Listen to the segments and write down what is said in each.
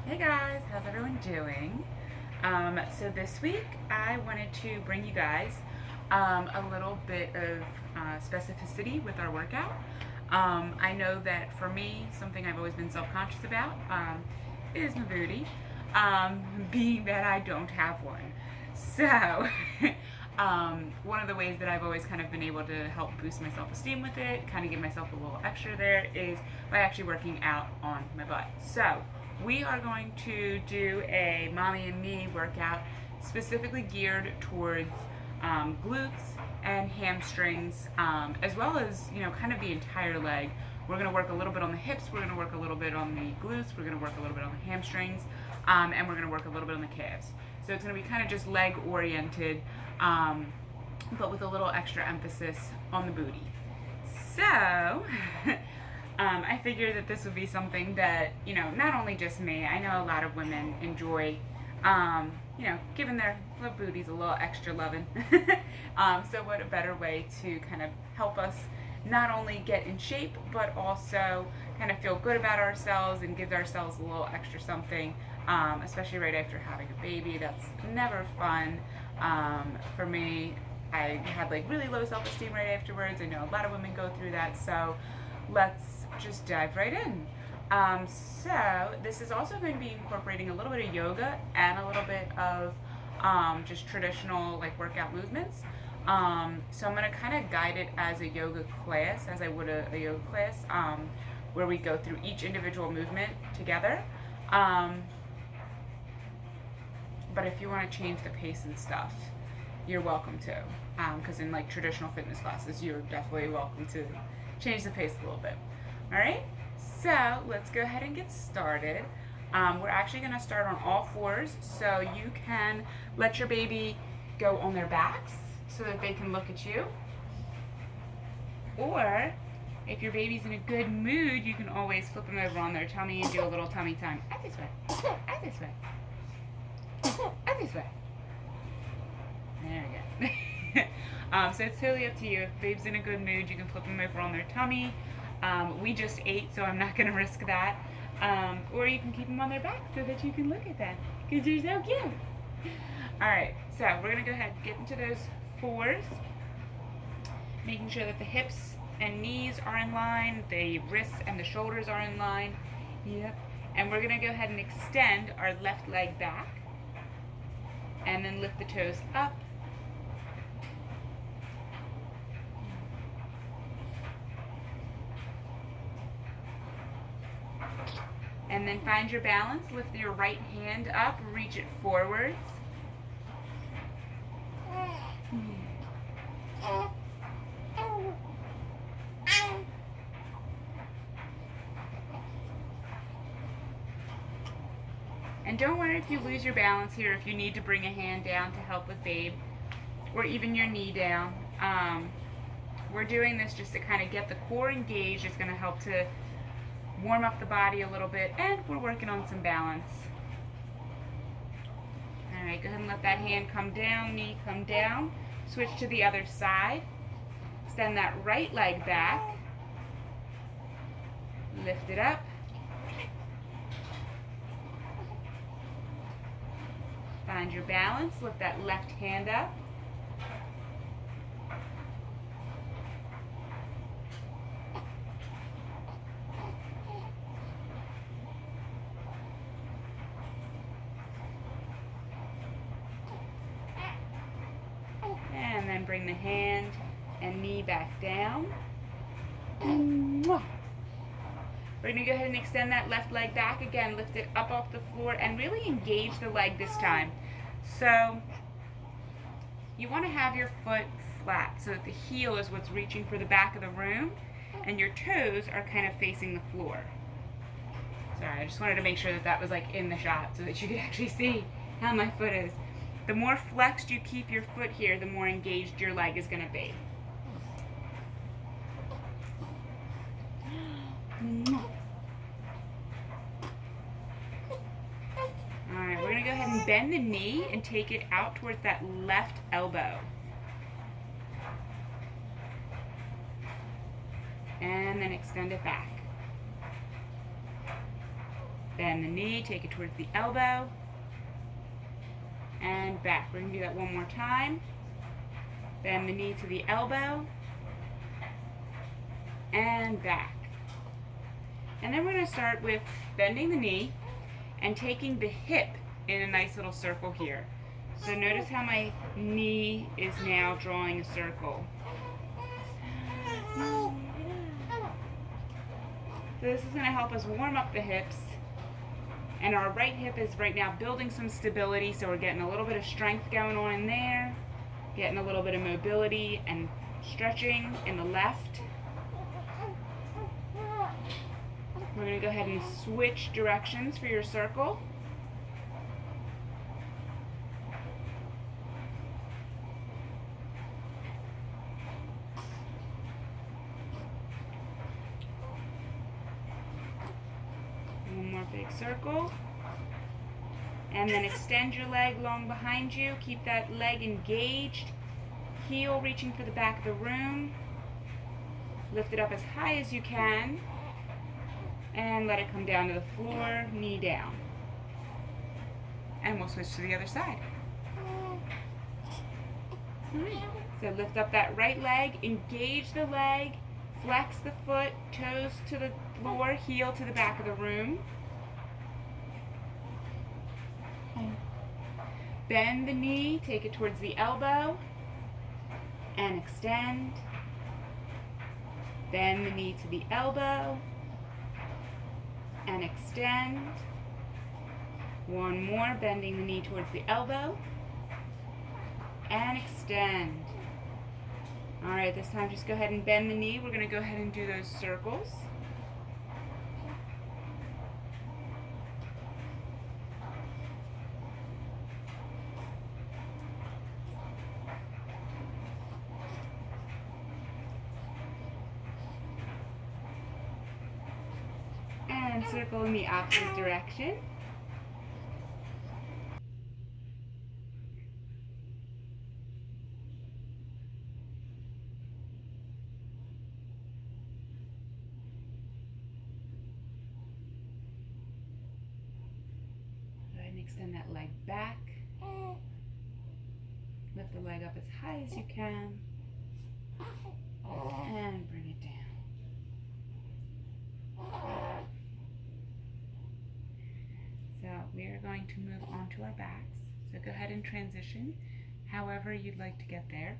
Hey guys, how's everyone doing? So this week I wanted to bring you guys a little bit of specificity with our workout. I know that for me, something I've always been self-conscious about is my booty, being that I don't have one. So, one of the ways that I've always kind of been able to help boost my self-esteem with it, kind of give myself a little extra there, is by actually working out on my butt. So, we are going to do a mommy and me workout specifically geared towards glutes and hamstrings, as well as, kind of the entire leg. We're going to work a little bit on the hips, we're going to work a little bit on the glutes, we're going to work a little bit on the hamstrings, and we're going to work a little bit on the calves. So it's going to be kind of just leg oriented, but with a little extra emphasis on the booty. So, I figured that this would be something that, not only just me, I know a lot of women enjoy, giving their little booties a little extra loving. So what a better way to kind of help us not only get in shape, but also kind of feel good about ourselves and give ourselves a little extra something, especially right after having a baby. That's never fun. For me, I had like really low self-esteem right afterwards. I know a lot of women go through that, so let's just dive right in. So this is also going to be incorporating a little bit of yoga and a little bit of just traditional like workout movements. So I'm going to kind of guide it as a yoga class, as I would a yoga class, where we go through each individual movement together. But if you want to change the pace and stuff, you're welcome to. Because in like traditional fitness classes, you're definitely welcome to change the pace a little bit. All right, so let's go ahead and get started. We're actually going to start on all fours, so you can let your baby go on their backs so that they can look at you. Or if your baby's in a good mood, you can always flip them over on their tummy and do a little tummy time. Out this way, out this way, out this way. There we go. So it's totally up to you. If babe's in a good mood, you can flip them over on their tummy. We just ate, so I'm not going to risk that. Or you can keep them on their back so that you can look at them, because they're so cute. Alright, so we're going to go ahead and get into those fours, making sure that the hips and knees are in line, the wrists and the shoulders are in line. Yep. And we're going to go ahead and extend our left leg back, and then lift the toes up. And then find your balance, lift your right hand up, reach it forwards. And don't worry if you lose your balance here, if you need to bring a hand down to help with babe, or even your knee down. We're doing this just to kind of get the core engaged. It's going to help to warm up the body a little bit, and we're working on some balance. Alright, go ahead and let that hand come down, knee come down. Switch to the other side. Extend that right leg back. Lift it up. Find your balance, lift that left hand up. And then bring the hand and knee back down. We're going to go ahead and extend that left leg back again, lift it up off the floor, and really engage the leg this time. So you want to have your foot flat so that the heel is what's reaching for the back of the room, and your toes are kind of facing the floor. Sorry, I just wanted to make sure that that was like in the shot so that you could actually see how my foot is. The more flexed you keep your foot here, the more engaged your leg is going to be. Alright, we're going to go ahead and bend the knee and take it out towards that left elbow. And then extend it back. Bend the knee, take it towards the elbow, and back. We're going to do that one more time. Bend the knee to the elbow, and back. And then we're going to start with bending the knee and taking the hip in a nice little circle here. So notice how my knee is now drawing a circle. So this is going to help us warm up the hips. And our right hip is right now building some stability, so we're getting a little bit of strength going on in there, getting a little bit of mobility and stretching in the left. We're going to go ahead and switch directions for your circle. One more big circle. And then extend your leg long behind you. Keep that leg engaged. Heel reaching for the back of the room. Lift it up as high as you can. And let it come down to the floor, knee down. And we'll switch to the other side. So lift up that right leg, engage the leg, flex the foot, toes to the floor, heel to the back of the room. Bend the knee, take it towards the elbow, and extend. Bend the knee to the elbow, and extend. One more, bending the knee towards the elbow, and extend. All right, this time just go ahead and bend the knee. We're going to go ahead and do those circles. And circle in the opposite direction. Go ahead and extend that leg back. Lift the leg up as high as you can. And bring it down. So we are going to move on to our backs. So go ahead and transition however you'd like to get there.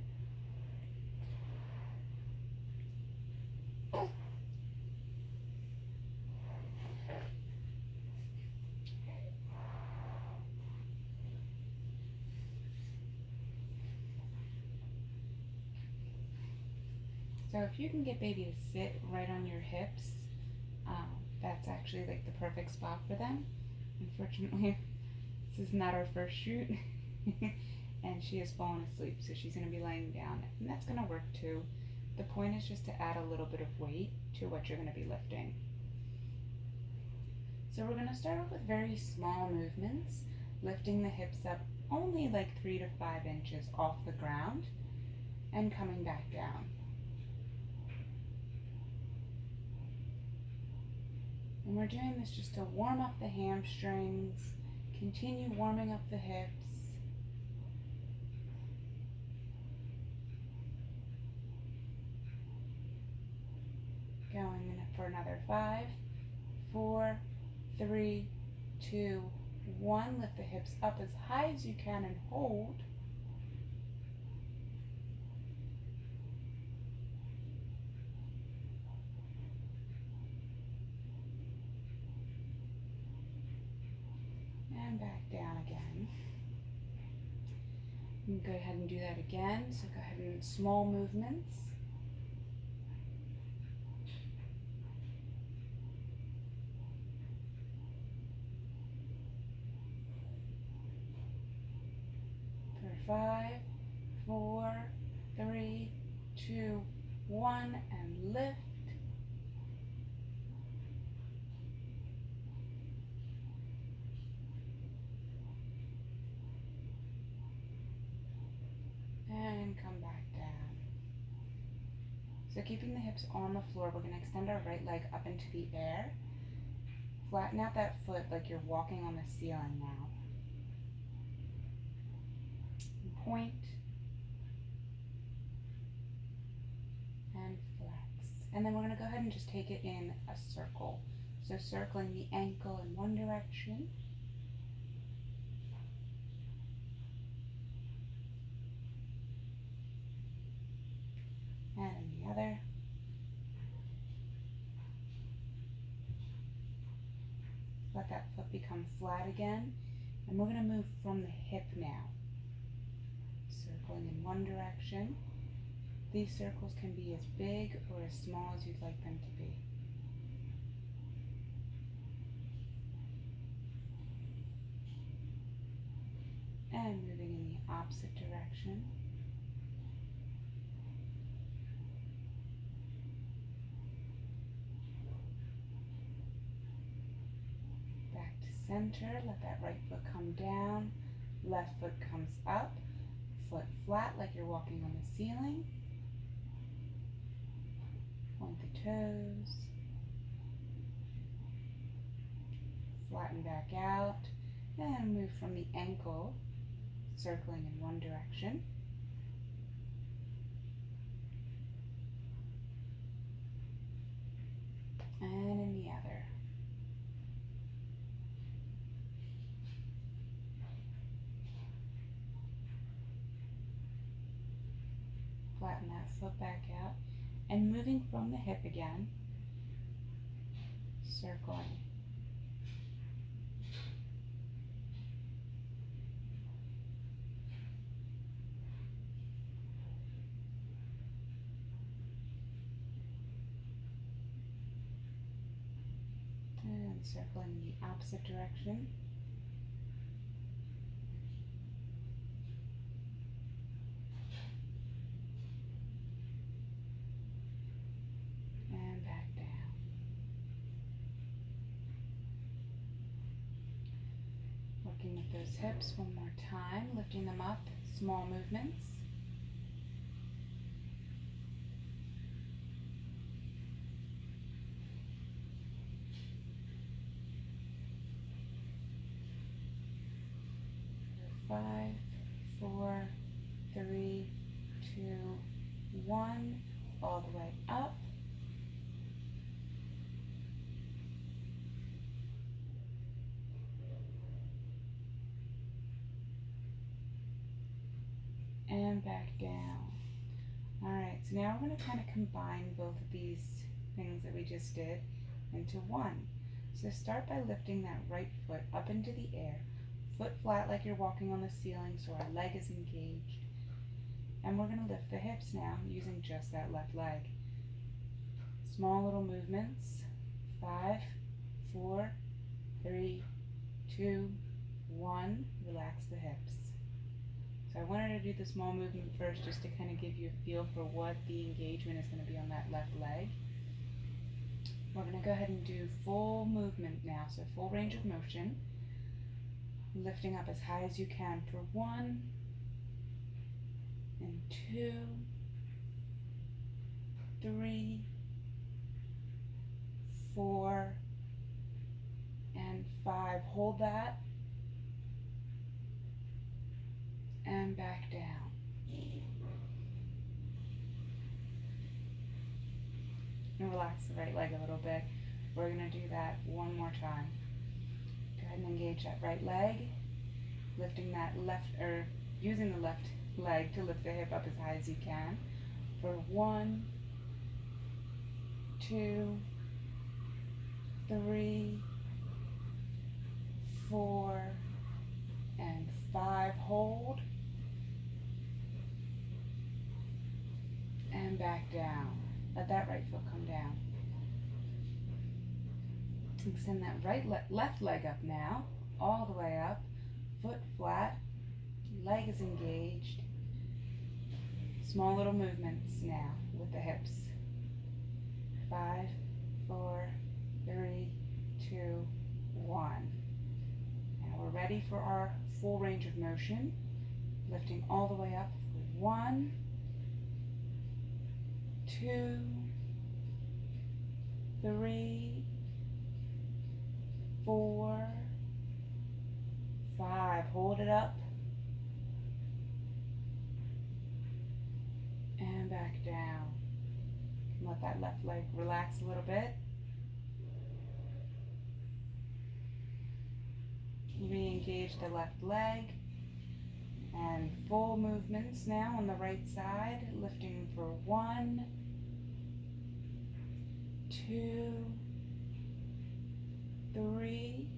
So if you can get baby to sit right on your hips, that's actually like the perfect spot for them. Unfortunately, this is not our first shoot, and she has fallen asleep, so she's going to be laying down, and that's going to work too. The point is just to add a little bit of weight to what you're going to be lifting. So we're going to start off with very small movements, lifting the hips up only like 3 to 5 inches off the ground, and coming back down. And we're doing this just to warm up the hamstrings, continue warming up the hips. Going in for another 5, 4, 3, 2, 1. Lift the hips up as high as you can and hold. And back down again. You can go ahead and do that again. So go ahead and small movements. For 5, 4, 3, 2, 1, and lift. And come back down. So keeping the hips on the floor, we're going to extend our right leg up into the air. flatten out that foot like you're walking on the ceiling now. Point and flex. And then we're going to go ahead and just take it in a circle. So circling the ankle in one direction. And in the other. Let that foot become flat again. And we're going to move from the hip now. Circling in one direction. These circles can be as big or as small as you'd like them to be. And moving in the opposite direction. Back to center, let that right foot come down, left foot comes up, foot flat like you're walking on the ceiling. Point the toes, flatten back out, and move from the ankle, circling in one direction. And in the other. Flatten that foot back out. And moving from the hip again, circling. And circling the opposite direction. And back down. Working with those hips one more time, lifting them up, small movements. Five, 4, 3, 2, 1, all the way up. And back down. Alright, so now we're going to kind of combine both of these things that we just did into one. So start by lifting that right foot up into the air. Foot flat like you're walking on the ceiling so our leg is engaged. And we're going to lift the hips now using just that left leg. Small little movements. 5, 4, 3, 2, 1. Relax the hips. So I wanted to do the small movement first just to kind of give you a feel for what the engagement is going to be on that left leg. We're going to go ahead and do full movement now, so full range of motion. Lifting up as high as you can for 1 and 2, 3, 4, and 5. Hold that. And back down. And relax the right leg a little bit. We're going to do that one more time. Go ahead and engage that right leg, lifting that left, or using the left leg to lift the hip up as high as you can for 1, 2, 3, 4, and 5. Hold. And back down. Let that right foot come down. Extend that left leg up now, all the way up, foot flat, leg is engaged. Small little movements now with the hips. 5, 4, 3, 2, 1. Now we're ready for our full range of motion. Lifting all the way up for 1, 2, 3, 4, 5. Hold it up. And back down. Let that left leg relax a little bit. Re-engage the left leg. And full movements now on the right side. Lifting for 1, 2, 3,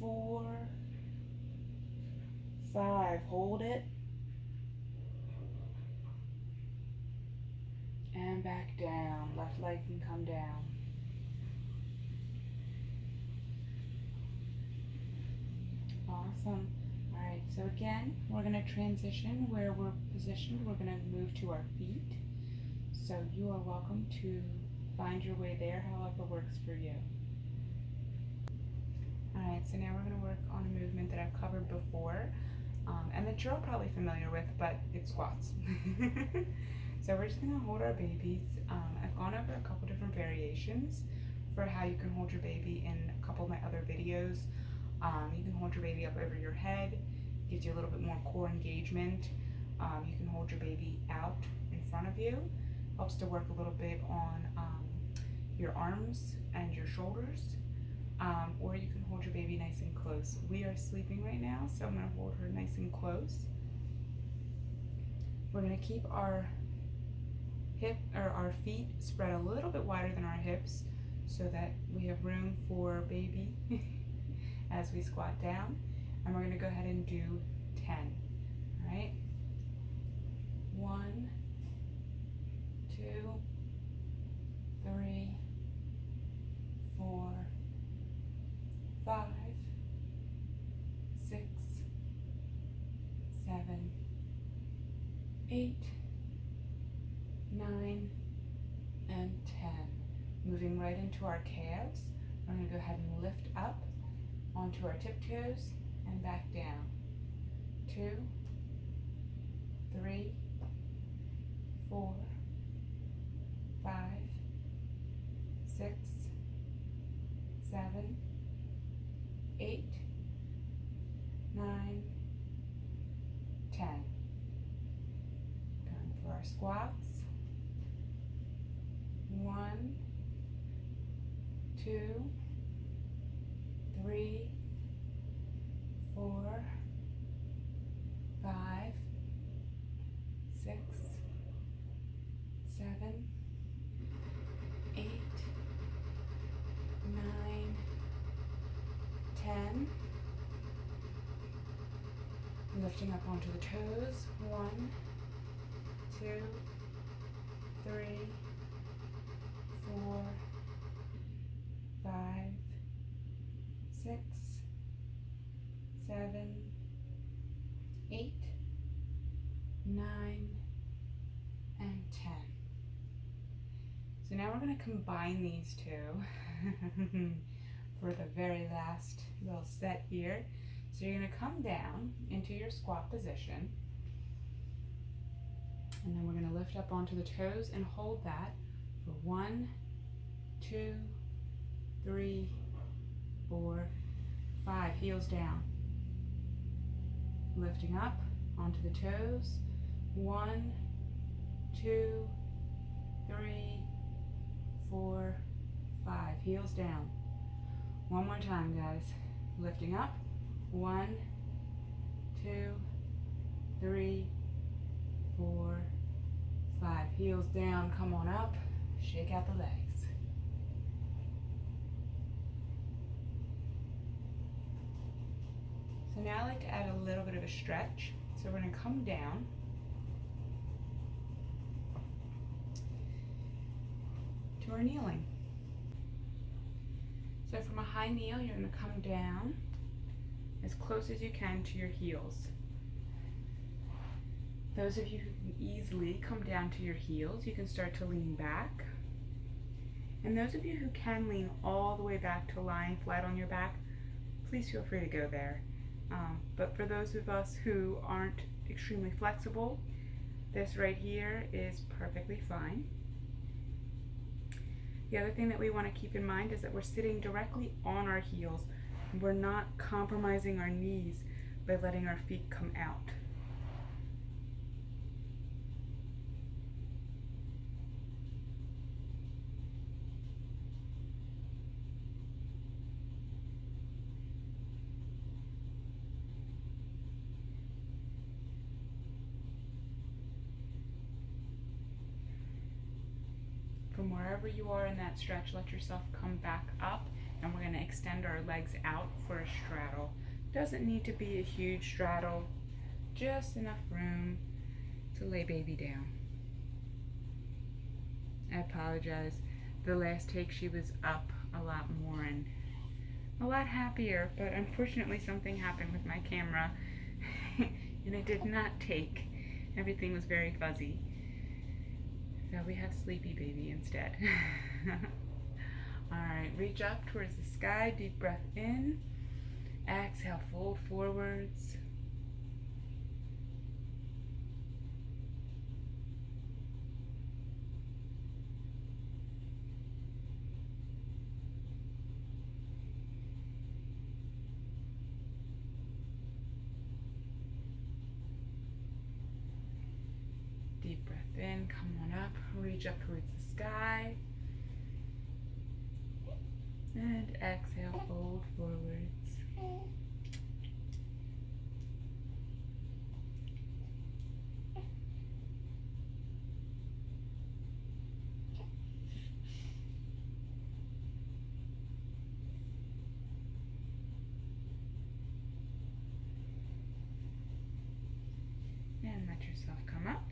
4, 5. Hold it. And back down. Left leg can come down. Awesome. Alright, so again, we're going to transition where we're positioned. We're going to move to our feet. So you are welcome to find your way there, however works for you. Alright, so now we're going to work on a movement that I've covered before, and that you're all probably familiar with, but it's squats. So we're just going to hold our babies. I've gone over a couple different variations for how you can hold your baby in a couple of my other videos. You can hold your baby up over your head, gives you a little bit more core engagement. You can hold your baby out in front of you, helps to work a little bit on your arms and your shoulders, or you can hold your baby nice and close. We are sleeping right now, so I'm going to hold her nice and close. We're going to keep our our feet spread a little bit wider than our hips so that we have room for baby as we squat down, and we're going to go ahead and do 10. All right, 1, 2, 3, 4, 5, 6, 7, 8, 9, and 10. Moving right into our calves. We're going to go ahead and lift up onto our tiptoes and back down. 2, 3, 4, 5, 6, 7, 8, 9, 10. Going for our squats. 1, 2, 3, 4, 5, 6, 7, 8, 9, 10. Lifting up onto the toes. 1, 2, 3, 4, 5, 6, 7, 8, 9, and 10. So now we're going to combine these two for the very last little set here. So you're going to come down into your squat position, and then we're going to lift up onto the toes and hold that for 1, 2, 3, 4, 5. Heels down. Lifting up onto the toes. 1, 2, 3, 4, 5. Heels down. One more time, guys. Lifting up. 1, 2, 3, 4, 5. Heels down. Come on up. Shake out the legs. So now I like to add a little bit of a stretch. So we're going to come down. To our kneeling. So from a high kneel, you're going to come down as close as you can to your heels. Those of you who can easily come down to your heels, you can start to lean back. And those of you who can lean all the way back to lying flat on your back, please feel free to go there. But for those of us who aren't extremely flexible, this right here is perfectly fine. The other thing that we want to keep in mind is that we're sitting directly on our heels. We're not compromising our knees by letting our feet come out. From wherever you are in that stretch, let yourself come back up, and we're going to extend our legs out for a straddle. Doesn't need to be a huge straddle, just enough room to lay baby down. I apologize. The last take she was up a lot more and a lot happier, but unfortunately something happened with my camera and it did not take. Everything was very fuzzy. So we have sleepy baby instead. Alright, reach up towards the sky, deep breath in. Exhale, fold forwards. Deep breath in, come on up, reach up towards the sky. And exhale, fold forwards. And let yourself come up.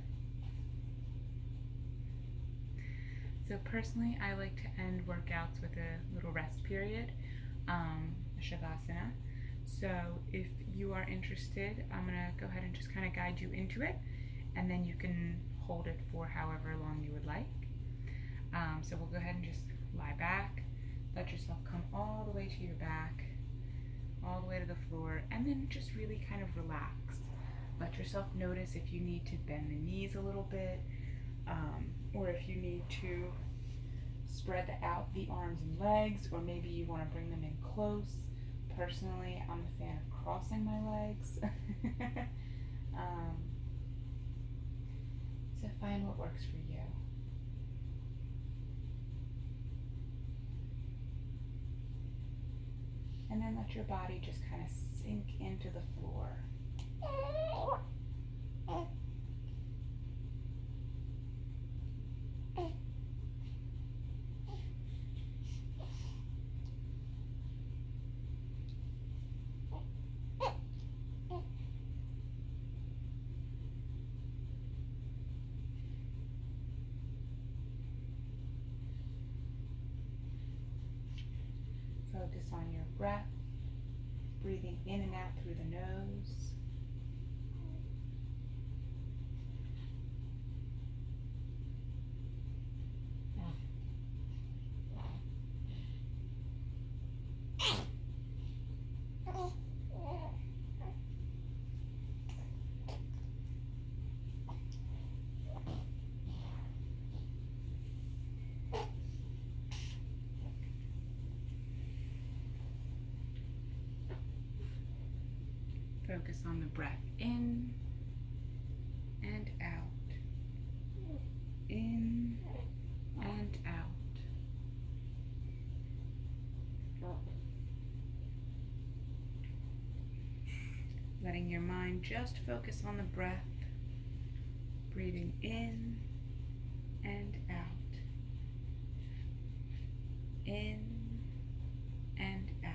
So personally, I like to end workouts with a little rest period, a Shavasana. So if you are interested, I'm going to go ahead and just kind of guide you into it, and then you can hold it for however long you would like. So we'll go ahead and just lie back, let yourself come all the way to your back, all the way to the floor, and then just really kind of relax. Let yourself notice if you need to bend the knees a little bit, or if you need to spread out the arms and legs, or maybe you want to bring them in close. Personally, I'm a fan of crossing my legs. So find what works for you. And then let your body just kind of sink into the floor. Focus on your breath, breathing in and out through the nose. Focus on the breath in and out, in and out. Letting your mind just focus on the breath, breathing in and out, in and out.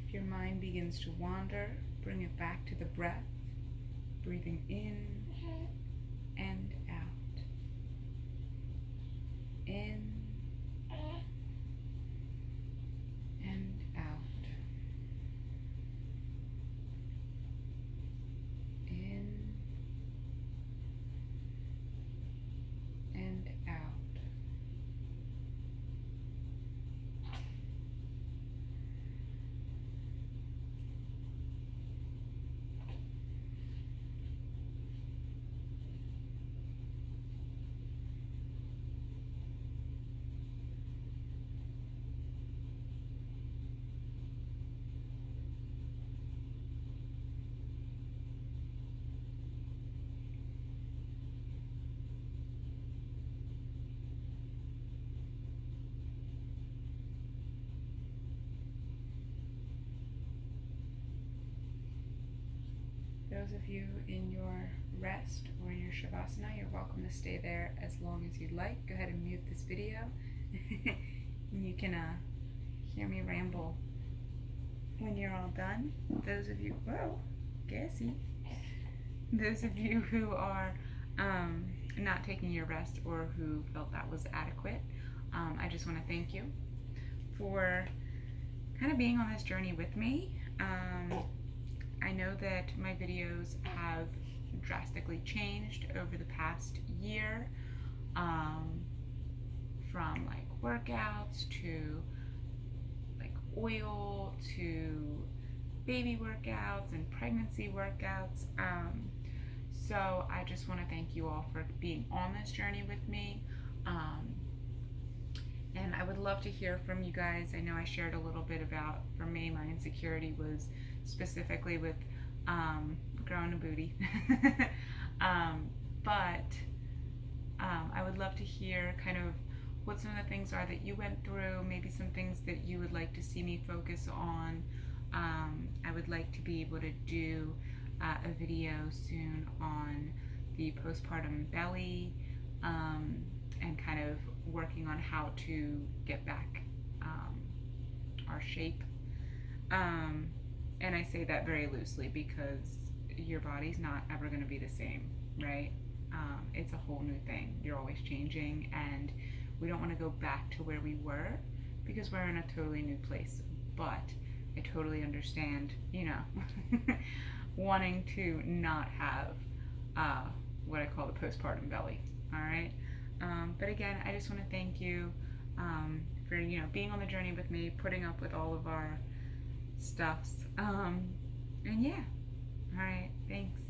If your mind begins to wander, bring it back to the breath, breathing in and out, in and out, in those of you in your rest or in your shavasana, you're welcome to stay there as long as you'd like. Go ahead and mute this video. And you can hear me ramble when you're all done. Those of you, whoa, gassy. Those of you who are not taking your rest or who felt that was adequate, I just want to thank you for kind of being on this journey with me. I know that my videos have drastically changed over the past year, from like workouts to like oil to baby workouts and pregnancy workouts. So I just want to thank you all for being on this journey with me. And I would love to hear from you guys. I know I shared a little bit about, for me, my insecurity was specifically with growing a booty. But I would love to hear kind of what some of the things are that you went through, maybe some things that you would like to see me focus on. I would like to be able to do a video soon on the postpartum belly, and kind of working on how to get back our shape. And I say that very loosely because your body's not ever going to be the same, right? It's a whole new thing. You're always changing, and we don't want to go back to where we were because we're in a totally new place. But I totally understand, you know, wanting to not have what I call the postpartum belly. All right. But again, I just want to thank you for, you know, being on the journey with me, putting up with all of our stuffs. And yeah. All right. Thanks.